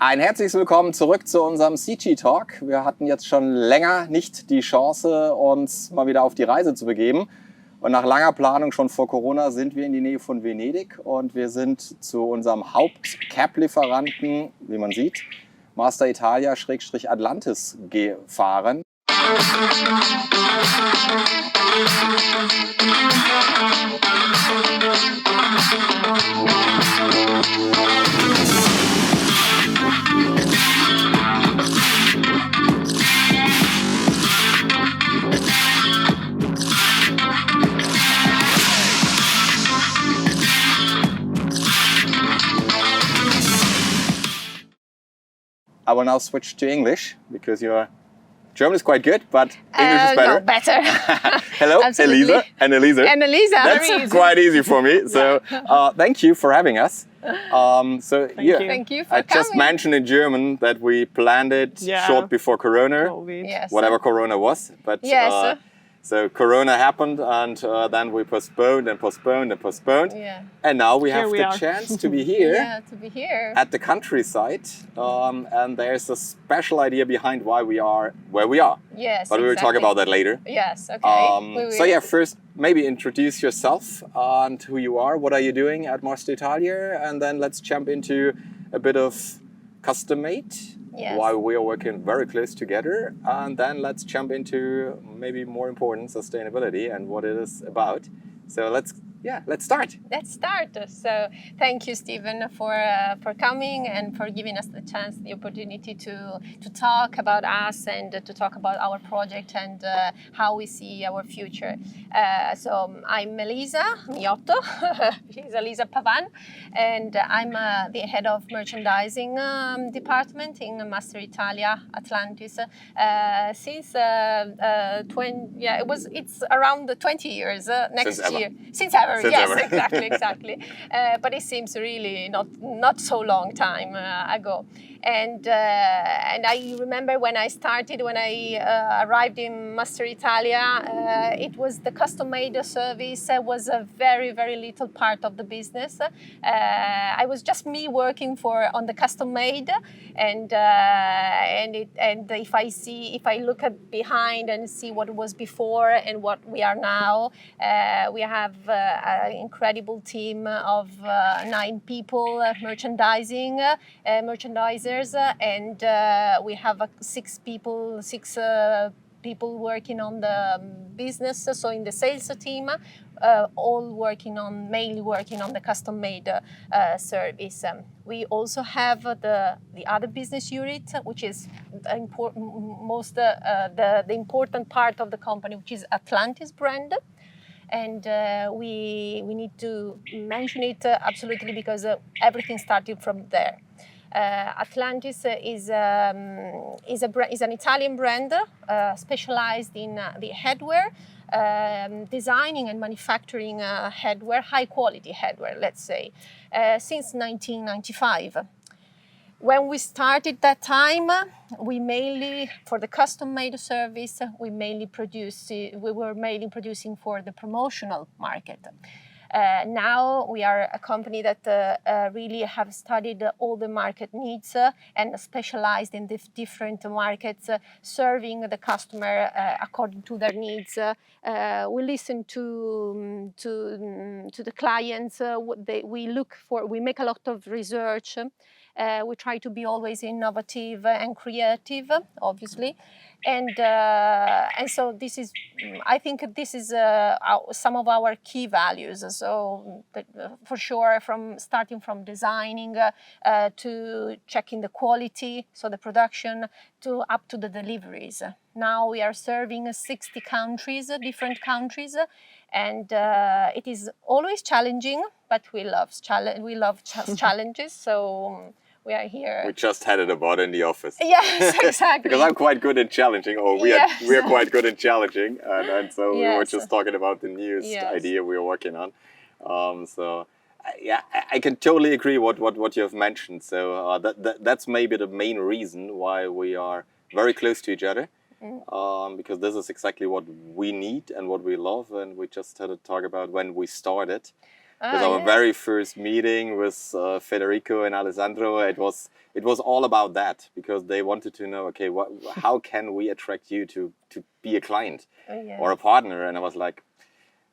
Ein herzliches Willkommen zurück zu unserem CG Talk. Wir hatten jetzt schon länger nicht die Chance, uns mal wieder auf die Reise zu begeben. Und nach langer Planung schon vor Corona sind wir in die Nähe von Venedig und wir sind zu unserem Haupt-Cap-Lieferanten, wie man sieht, Master Italia / Atlantis gefahren. I will now switch to English because your German is quite good, but English is better. No, better. Hello, Absolutely. Elisa and Elisa. And Elisa, That's very easy. quite easy for me. So thank you for having us. Thank you for I just coming. mentioned in German that we planned it short before Corona, Yes. whatever Corona was. But Yes. so Corona happened, and then we postponed and postponed and postponed. Yeah. And now we have we the are. chance to be here. Yeah, to be here. At the countryside, and there's a special idea behind why we are where we are. Yes. But we will talk exactly. about that later. Yes. Okay. We will. So yeah, first maybe introduce yourself and who you are. What are you doing at Master Italia? And then let's jump into a bit of custom made. Yes. Why we are working very close together, and then let's jump into maybe more important sustainability and what it is about. So let's start. Let's start. So thank you, Stephen, for coming and for giving us the chance, the opportunity to talk about us and to talk about our project and how we see our future. So I'm Elisa Miotto. She's Elisa Pavan, and I'm the head of merchandising department in Master Italia Atlantis since it's around 20 years next Since ever. year. Since ever. Since Yes, ever. exactly. But it seems really not so long time ago. And I remember when I arrived in Master Italia, it was the custom-made service was a very, very little part of the business. I was just me working on the custom-made, and if I look behind and see what was before and what we are now, we have an incredible team of 9 people, merchandisers, and we have 6 people working on the business, so in the sales team, all mainly working on the custom-made service. We also have the other business unit, which is the important part of the company, which is Atlantis brand. And we need to mention it absolutely because everything started from there. Atlantis is an Italian brand specialized in the headwear, designing and manufacturing headwear, high quality headwear, let's say, since 1995. When we started that time, we mainly, for the custom-made service, we were mainly producing for the promotional market. Now we are a company that really have studied all the market needs and specialized in the different markets, serving the customer according to their needs. We listen to the clients. We make a lot of research. We try to be always innovative and creative, obviously, and so I think this is some of our key values. So for sure, starting from designing to checking the quality, so the production, to up to the deliveries. Now we are serving 60 countries, different countries, and it is always challenging, but we love challenges. So we are here. We just had it about in the office. Yes, exactly. Because I'm quite good in challenging, or we are quite good in challenging, and so we were Yes. just talking about the newest idea we are working on. I can totally agree what you have mentioned. So that's maybe the main reason why we are very close to each other. Because this is exactly what we need and what we love, and we just had a talk about when we started. With our very first meeting with Federico and Alessandro, it was all about that, because they wanted to know, okay, how can we attract you to be a client or a partner? And I was like,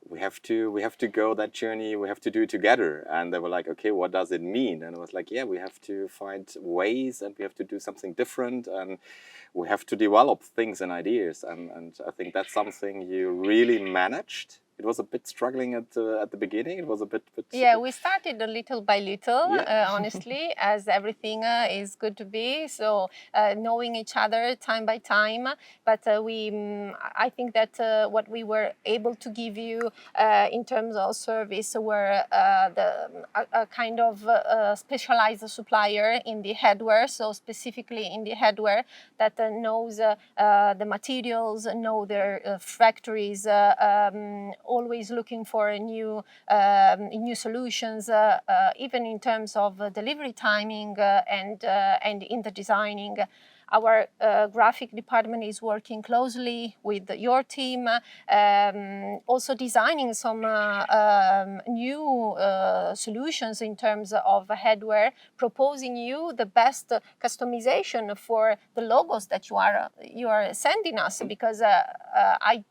we have to go that journey. We have to do it together. And they were like, okay, what does it mean? And I was like, yeah, we have to find ways, and we have to do something different, and we have to develop things and ideas. And I think that's something you really managed. It was a bit struggling at the beginning. It was a bit. Yeah, we started little by little, honestly, as everything is good to be. So knowing each other time by time. But I think that what we were able to give you in terms of service were a kind of specialized supplier in the headwear. So specifically in the headwear that knows the materials, know their factories. Always looking for new solutions, even in terms of delivery timing and in the designing. Our graphic department is working closely with your team, also designing some new solutions in terms of headwear, proposing you the best customization for the logos that you are sending us, because I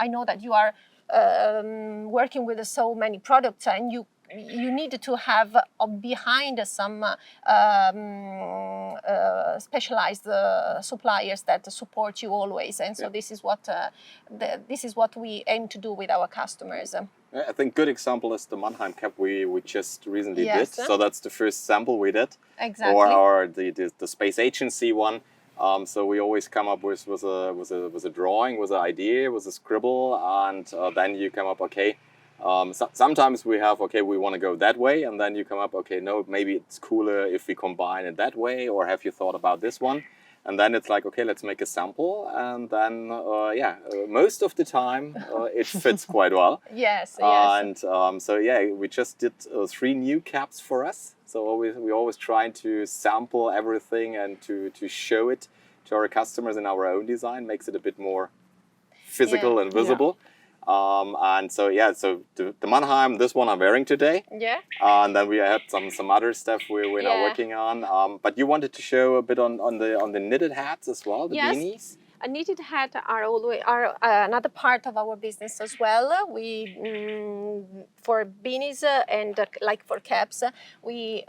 know that you are working with so many products, and you need to have behind some specialized suppliers that support you always, and so this is what we aim to do with our customers. I think good example is the Mannheim cap we just recently did. So that's the first sample we did. Exactly. Or the space agency one. So we always come up with a drawing, with an idea, with a scribble, and then you come up, okay. Sometimes we have, okay, we want to go that way, and then you come up, okay, no, maybe it's cooler if we combine it that way, or have you thought about this one? And then it's like, okay, let's make a sample, and then most of the time it fits quite well. Yes. And so we just did 3 new caps for us. So we always try to sample everything and to show it to our customers in our own design, makes it a bit more physical and visible. And so the Mannheim, this one I'm wearing today. Yeah. And then we had some other stuff we're now working on. But you wanted to show a bit on the knitted hats as well, the beanies. A knitted hat are another part of our business as well. We for beanies and like for caps, we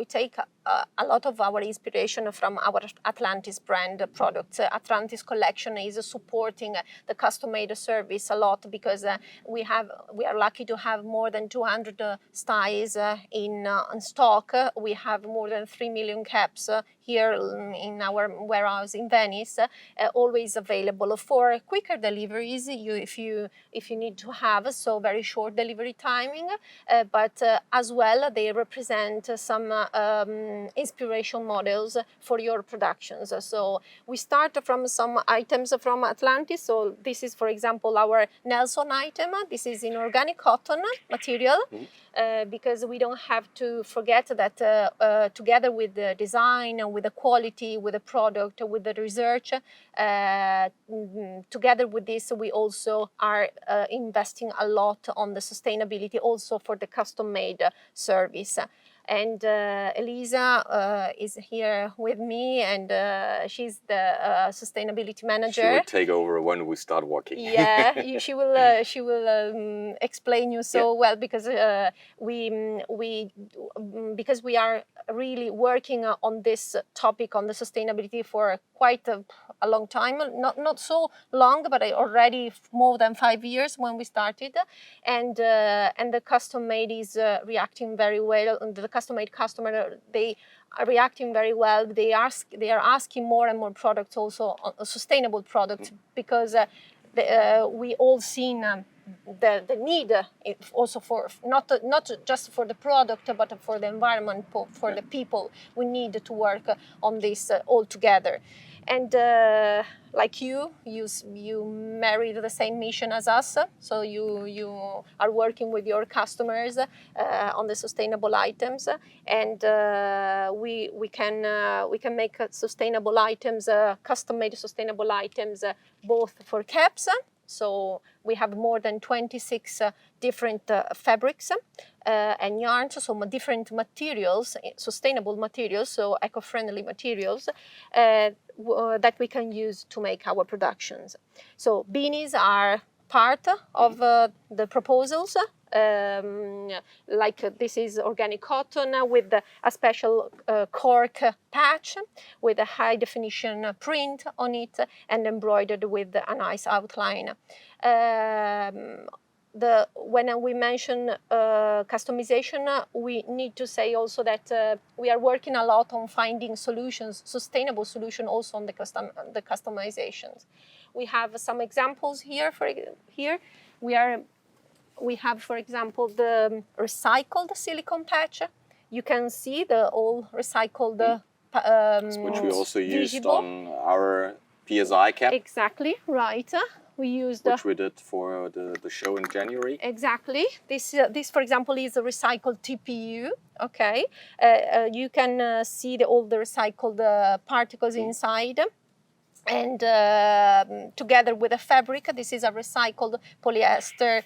take a lot of our inspiration from our Atlantis brand products. Atlantis collection is supporting the custom-made service a lot, because we are lucky to have more than 200 styles in stock. We have more than 3 million caps here in our warehouse in Venice, always available for quicker deliveries if you need to have so very short delivery timing, but as well they represent some inspiration models for your productions. So we start from some items from Atlantis. So this is, for example, our Nelson item. This is in organic cotton material. Because we don't have to forget that together with the design, with the quality, with the product, with the research, together with this, we also are investing a lot on the sustainability also for the custom-made service. And Elisa is here with me, and she's the sustainability manager. She will take over when we start working. Yeah, she will explain you so well, because we are really working on this topic, on the sustainability, for quite a long time. Not so long, but already more than 5 years when we started, and the custom made is reacting very well. The custom-made customer, they are reacting very well. They are asking more and more products, also sustainable products, because we all seen the need also for not just for the product, but for the environment, for the people. We need to work on this all together. And like you married the same mission as us, so you are working with your customers on the sustainable items, and we can make sustainable items, custom-made sustainable items, both for caps So we have more than 26 different fabrics and yarns, so different materials, sustainable materials, so eco-friendly materials that we can use to make our productions. So beanies are part of the proposals. Like this is organic cotton with a special cork patch with a high definition print on it and embroidered with a nice outline. When we mention customization, we need to say also that we are working a lot on finding solutions, sustainable solutions also on the customizations. We have some examples here. We have, for example, the recycled silicone patch. You can see the all recycled which we also used visible. on our PSI cap. Exactly, right. We used which we did for the show in January. Exactly. This, for example, is a recycled TPU. Okay. You can see all the recycled particles inside. And together with the fabric, this is a recycled polyester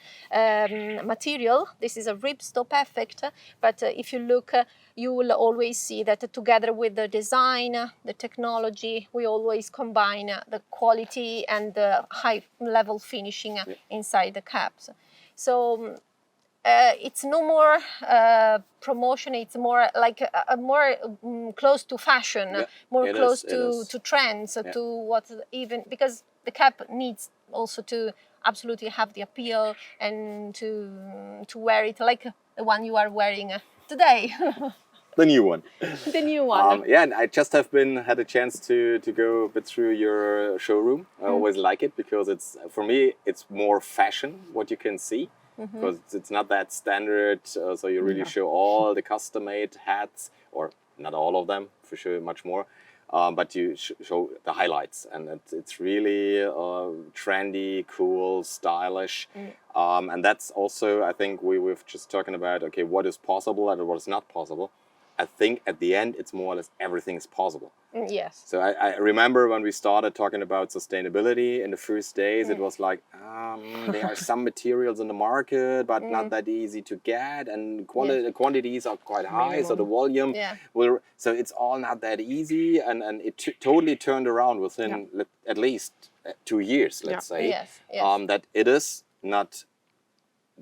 material. This is a ripstop effect, but if you look, you will always see that together with the design, the technology, we always combine the quality and the high-level finishing inside the caps. So it's no more promotion, it's more like more close to fashion, more close to trends, to what even, because the cap needs also to absolutely have the appeal and to wear it like the one you are wearing today. The new one. The new one. And I just had a chance to go a bit through your showroom. I always like it because it's, for me, it's more fashion, what you can see. Because it's not that standard, so you really show all the custom-made hats, or not all of them, for sure, much more, but you show the highlights, and it's really trendy, cool, stylish, and that's also, I think, we've just talking about, okay, what is possible and what is not possible. I think at the end, it's more or less everything is possible. Yes. So I remember when we started talking about sustainability in the first days, it was like, there are some materials in the market, but not that easy to get, and quantities are quite high, so the volume will, so it's all not that easy, and it totally turned around within at least 2 years, let's say, that it is not,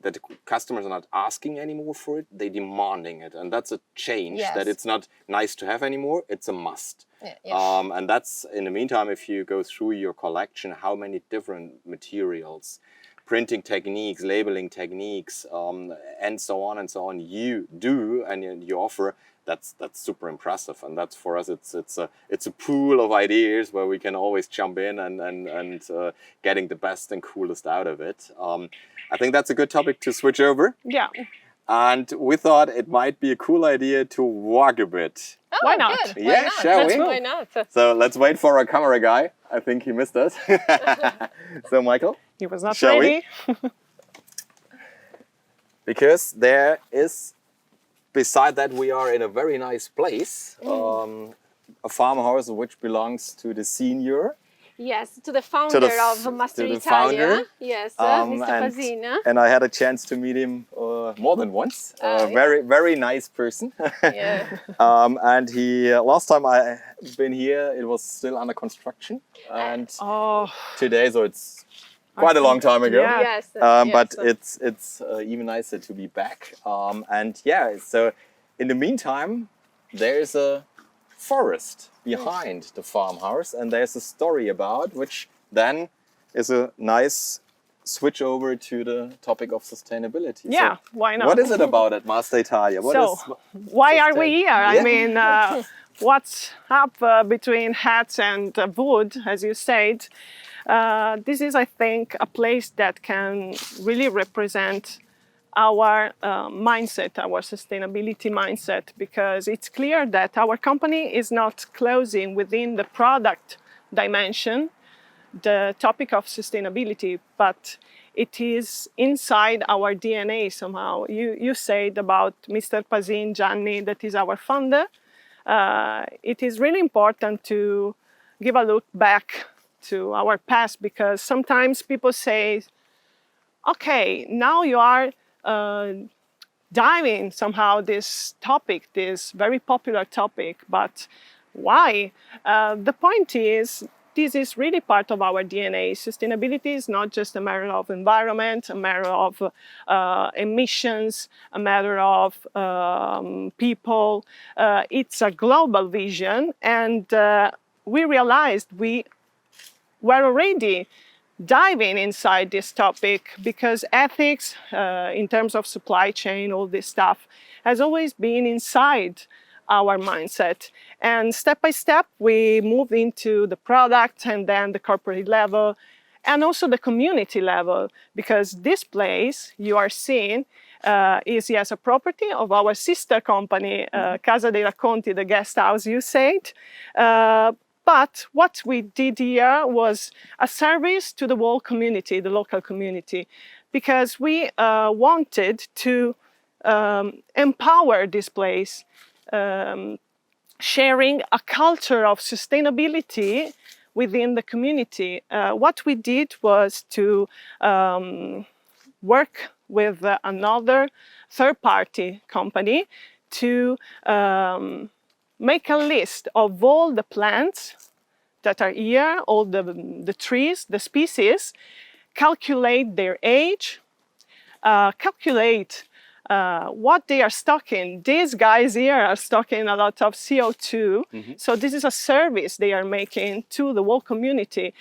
that the customers are not asking anymore for it, they're demanding it. And that's a change, that it's not nice to have anymore, it's a must. And that's, in the meantime, if you go through your collection, how many different materials, printing techniques, labeling techniques, and so on you do and you offer, that's super impressive. And that's, for us, it's a pool of ideas where we can always jump in and getting the best and coolest out of it. I think that's a good topic to switch over. Yeah. And we thought it might be a cool idea to walk a bit. Oh, why not? Good. Yeah, shall we? Why not? So let's wait for our camera guy. I think he missed us. So Michael? He was not ready. Because there is, beside that, we are in a very nice place. A farmhouse which belongs to the senior. Yes, to the founder of Master Italia. Yes, Mr. Pasina. And I had a chance to meet him more than once. Very, very nice person. And he, last time I been here, it was still under construction. And today, so it's quite a long time ago. Yes. But it's even nicer to be back. And so in the meantime, there's a forest behind the farmhouse, and there's a story about, which then is a nice switch over to the topic of sustainability. Yeah, so why not? What is it about at Master Italia? Why are we here? I mean, what's up between hats and wood, as you said? This is, I think, a place that can really represent our mindset, our sustainability mindset, because it's clear that our company is not closing within the product dimension the topic of sustainability, but it is inside our DNA somehow. You said about Mr. Pasin, Gianni, that is our founder. It is really important to give a look back to our past, because sometimes people say, okay, now you are diving somehow this topic, this very popular topic, but why? The point is, this is really part of our DNA. Sustainability is not just a matter of environment, a matter of emissions, a matter of people. It's a global vision, and we realized we were already diving inside this topic because ethics, in terms of supply chain, all this stuff, has always been inside our mindset. And step by step, we move into the product and then the corporate level and also the community level, because this place you are seeing is, yes, a property of our sister company, Casa dei Racconti, the guest house you said. But what we did here was a service to the whole community, the local community, because we wanted to empower this place, sharing a culture of sustainability within the community. What we did was to work with another third-party company to make a list of all the plants that are here, all the trees, the species, calculate their age, calculate what they are stocking. These guys here are stocking a lot of CO2. So this is a service they are making to the whole community.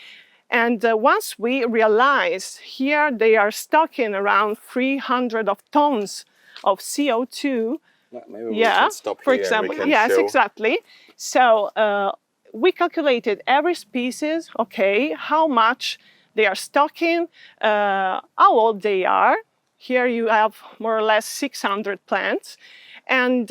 And once we realized here they are stocking around 300 of tons of CO2. Maybe we should stop for here example, and we can yes, show. exactly. So we calculated every species, okay, how much they are stocking, how old they are. Here you have more or less 600 plants. And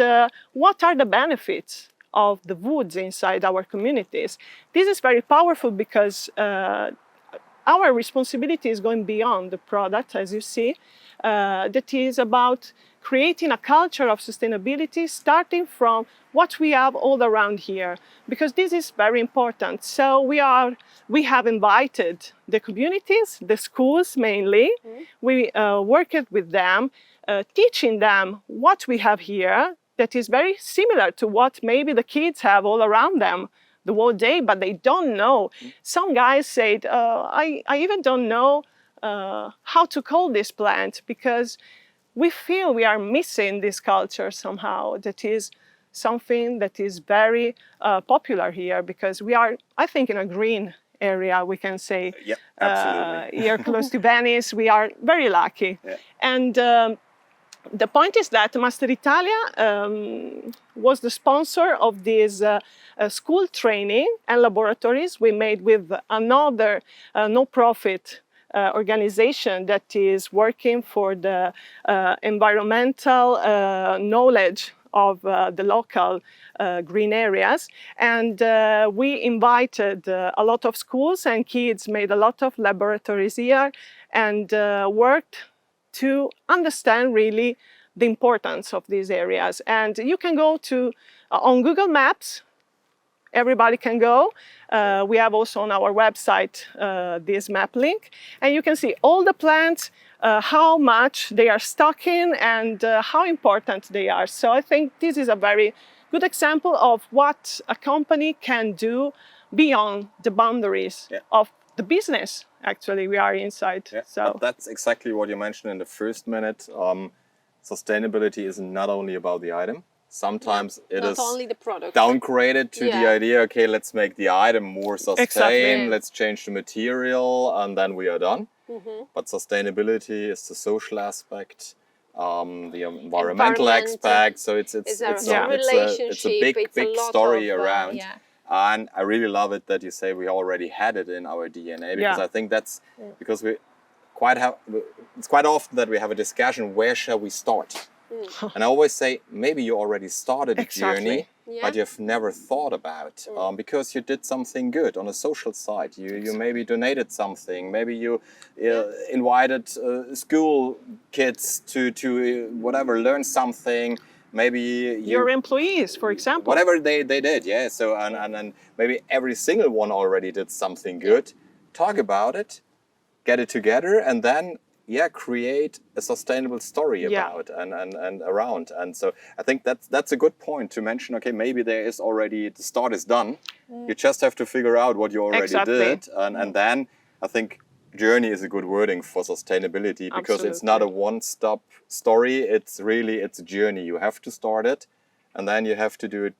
what are the benefits of the woods inside our communities? This is very powerful because our responsibility is going beyond the product, as you see. That is about creating a culture of sustainability starting from what we have all around here, because this is very important. So we have invited the communities, the schools mainly. We worked with them, teaching them what we have here that is very similar to what maybe the kids have all around them the whole day, but they don't know. Some guys said, I even don't know how to call this plant, because we feel we are missing this culture somehow. That is something that is very popular here, because we are, I think, in a green area, we can say. Yeah, absolutely. Here close to Venice, we are very lucky. Yeah. And the point is that Master Italia was the sponsor of this school training and laboratories we made with another no-profit organization that is working for the environmental knowledge of the local green areas. And we invited a lot of schools and kids, made a lot of laboratories here, and worked to understand really the importance of these areas. And you can go to, on Google Maps, everybody can go. We have also on our website this map link, and you can see all the plants, how much they are stocking, and how important they are. So I think this is a very good example of what a company can do beyond the boundaries of the business. Actually, we are inside. Yeah, so but that's exactly what you mentioned in the first minute. Sustainability is not only about the item. Sometimes it not is only the product. downgraded to the idea, okay, let's make the item more sustainable, Exactly. let's change the material, and then we are done. But sustainability is the social aspect, the environmental aspect. So it's a big story around. Yeah. And I really love it that you say we already had it in our DNA, because I think that's because it's quite often that we have a discussion, where shall we start? And I always say, maybe you already started a journey, but you've never thought about, because you did something good on a social side. You maybe donated something, maybe you invited school kids to whatever, learn something. maybe your employees, for example. whatever they did, yeah. So and maybe every single one already did something good. Talk about it, get it together, and then create a sustainable story about and around. And so I think that's a good point to mention. Okay, maybe there is already, the start is done. You just have to figure out what you already did, and then I think journey is a good wording for sustainability, because it's not a one-stop story. It's a journey. You have to start it, and then you have to do it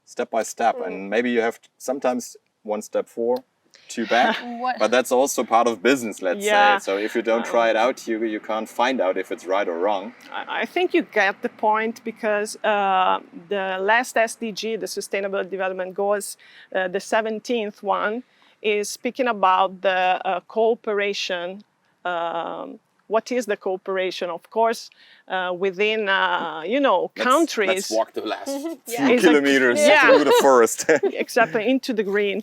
step by step. And maybe you have sometimes one step forward, two back, but that's also part of business, let's say. So if you don't try it out, you can't find out if it's right or wrong. I think you get the point, because the last SDG, the Sustainable Development Goals, the 17th one, is speaking about the cooperation. What is the cooperation? Of course, within countries. Let's walk the last few kilometers through the forest. Exactly, into the green.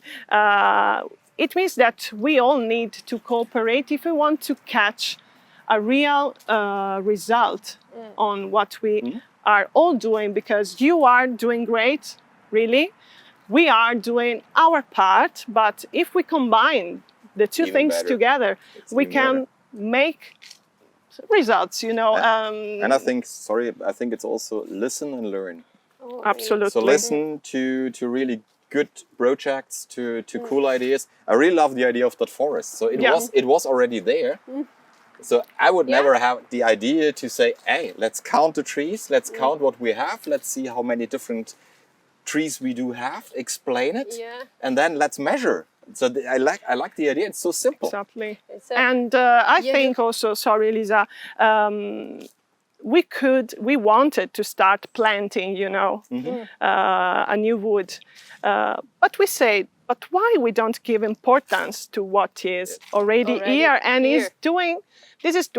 It means that we all need to cooperate if we want to catch a real result on what we are all doing, because you are doing great, really. We are doing our part, but if we combine the two things together, we can make results, And I think it's also listen and learn. Absolutely. So listen to really good projects, to cool ideas. I really love the idea of that forest. So it was already there. So I would never have the idea to say, hey, let's count the trees, let's count what we have, let's see how many different trees we do have, explain it, and then let's measure. So I like the idea. It's so simple. Exactly. And I think also, sorry, Lisa, we wanted to start planting, a new wood, but we said, but why we don't give importance to what is already here and is doing his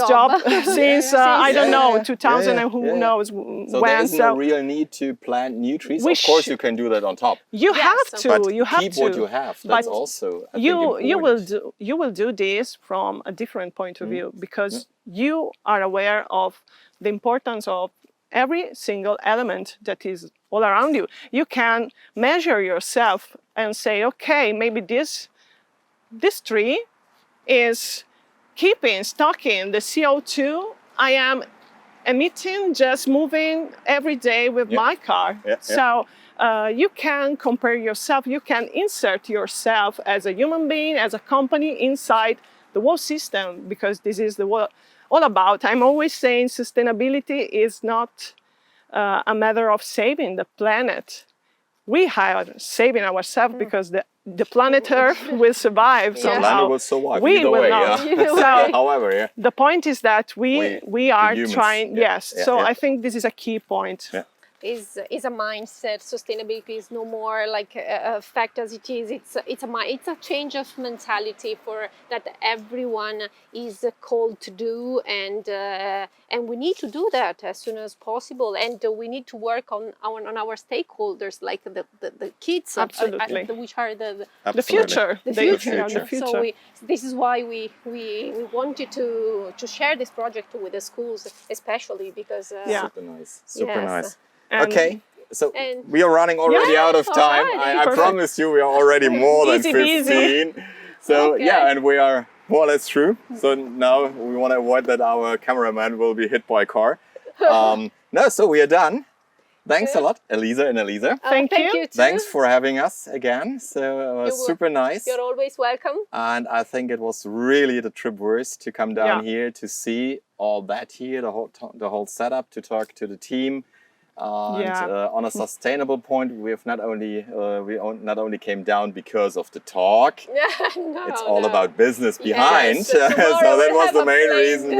job since I don't know 2000 and who knows when. So there is no real need to plant new trees. Of course, you can do that on top. You have to. But you have keep to. what you have. That's also you will do this from a different point of view, because you are aware of the importance of every single element that is all around you. You can measure yourself and say, okay, maybe this tree is stocking the CO2 I am emitting just moving every day with my car. So you can compare yourself, you can insert yourself as a human being, as a company inside the whole system, because this is all about. I'm always saying sustainability is not a matter of saving the planet. We are saving ourselves because the planet Earth will survive somehow. The planet will survive. We either will way, not. So, however, the point is that we are humans, trying. So I think this is a key point. Is a mindset. Sustainability is no more like a fact as it is. It's a change of mentality for that everyone is called to do, and we need to do that as soon as possible. And we need to work on our stakeholders, like the kids, absolutely, which are the future. The future. So this is why we wanted to share this project with the schools, especially because super nice. Okay, so we are running already out of time. I promise you we are already more than 15. So and we are more or less through. So now we want to avoid that our cameraman will be hit by a car. So we are done. Thanks a lot, Elisa and Elisa. Thank you. Thanks for having us again. So it was super nice. You're always welcome. And I think it was really the trip worth to come down here to see all that here, the whole setup, to talk to the team. On a sustainable point, we not only came down because of the talk. It's all about business behind. So that was the main reason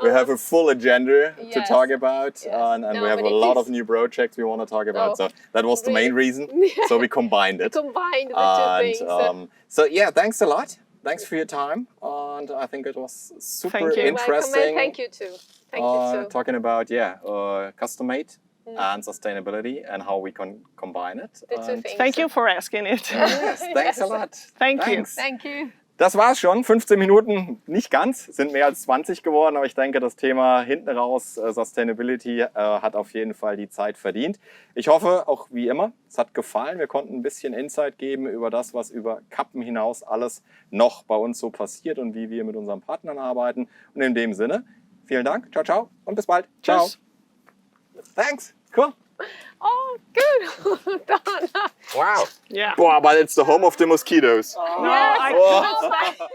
we have a full agenda to talk about, and we have a lot of new projects we want to talk about. So that was the main reason. So we combined it. Combined the two things. Thanks a lot. Thanks for your time, and I think it was super interesting. Thank you too. Thank you too. Talking about custom made and sustainability and how we can combine it. Thank you for asking it. Yes, thanks a lot. Thank you. Thank you. Das war's schon. 15 Minuten, nicht ganz, sind mehr als 20 geworden. Aber ich denke, das Thema hinten raus, Sustainability, hat auf jeden Fall die Zeit verdient. Ich hoffe, auch wie immer, es hat gefallen. Wir konnten ein bisschen Insight geben über das, was über Kappen hinaus alles noch bei uns so passiert und wie wir mit unseren Partnern arbeiten. Und in dem Sinne, vielen Dank, ciao, ciao und bis bald. Ciao. Tschüss. Thanks, cool. Oh, good. Done. Wow. Yeah. Boah, but it's the home of the mosquitoes. No, I Yes. can't.